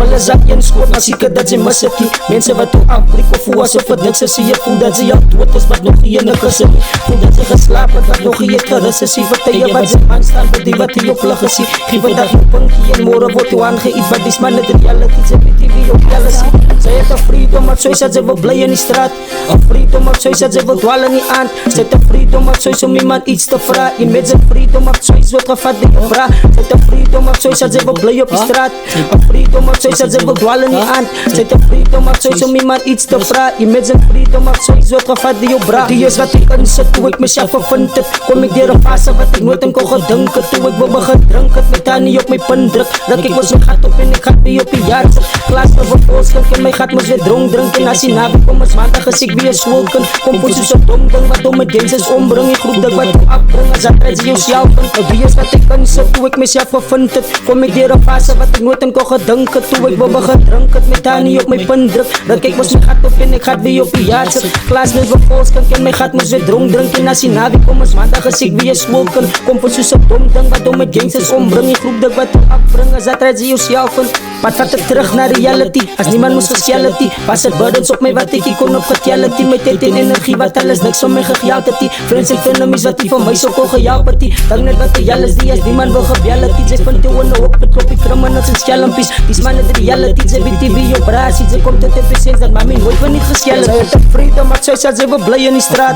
hulle zak in skoot, maar seker dat sy mis het nie. Mense wat toe afbreek of voel asof het niks is, jy voel dat sy jou dood is, wat nog geen niks is. Voel dat sy geslaap het, wat nog geen gerus is. Sie vertye wat sy man staan, vir die wat hy op lig is. Gie vandag jou pinkie en morgen word jou aangeïef, wat die man het in reality, sy weet die wie jou jealousy. Sy het een freedom, maar soos dat sy wil bly in die straat. Een freedom, maar soos dat sy wil dwal in die aand. Sy het een freedom, maar soos om iemand iets te vraag. Je met zijn freedom, maar soos wordt gevat in je vraag. Sy het een freedom, maar soos dat sy wil bly op die straat. Een freedom, maar soos dat sy wil dwal in die aand. Sy het een freedom, maar soos om iemand iets te vraag. Je met zijn freedom, maar soos wordt gevat in je vraag. Die is wat ik inzet, toe ik mezelf vervind het. Kom ik door een fase wat ik nooit in kon gedinken. Toe ik wil begin drinken, met haar niet op mijn pun druk. Dat ik was mijn gat op en ik gaat weer op je jaar zet. Klaas me voor volskink en mijn gat moest weer dronk drinken. Als je nabi kom als maandag is ik weer zwolken. Kom voor zo'n dom ding wat om mijn games is ombring. Ik groep dat wat toe afbring als dat uit jouzelf. Die is wat ik inzet, toe ik mezelf vervind het. Kom ik door een fase wat ik nooit in kon gedinken. Toe ik wil begin drinken, met haar niet op mijn pun druk. Dat ik was mijn gat op en ik gaat weer op je jaar zet. Klaas me voor volskink en mijn gat moest weer dronk drinken. Als je nabi kom als maandag is ik weer zwolken. Kom voor zo'n dom ding wat om mijn games is ombring. Ik groep dat wat toe afbring als dat uit jouzelf. Wat vat het terug naar reality? Als niemand moest gesjality. Was het burdens op mij wat ik kon op getality. Met tijd en energie wat alles niks van mij gegjald het. Friends en enemies wat die van mij zo kon gejaagd het. Dan net wat de alles die als niemand wil gebjality. Zij van te wonen op het klopje criminals en schelmpies. Die mannen de reality, zij weet die wie operatie. Zij komt het efficiënt dat mami nooit van niet geschjeld. Zij heeft een freedom, maar zij zat zij wil blij in die straat.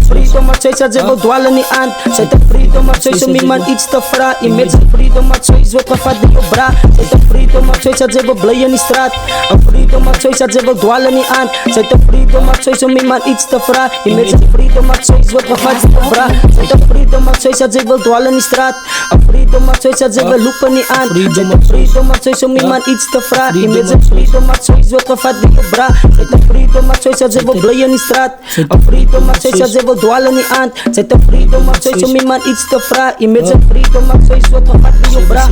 Freedom, maar zij zat zij wil dwalen in die aan. Zij heeft een freedom, maar zij om iemand iets te vragen. Je met zijn freedom, maar zij wordt gevat in je bra. Zij heeft een freedom, maar zij zat zij wil blij in die straat. Een freedom, maar zij zat zij wil dwalen in die aan. Zij heeft een freedom, maar zij om iemand iets te vragen. Je met zijn freedom, maar zij wordt gevat in je bra. Zij heeft een freedom, maar zij zat zij wil dwalen in die straat. Een freedom, maar zij zat zij wil lopen niet aan. Zij heeft een freedom, maar zij om iemand iets te vragen. Je met zijn freedom, maar zij wordt gevat in je bra. Zij heeft een freedom, maar zij zat zij wil blij in die straat. Een freedom, maar zij zat zij wil dwalen niet aan. Zij heeft een freedom, maar zij om iemand iets te vragen. Je met zijn freedom, maar zij wordt gevat in je bra.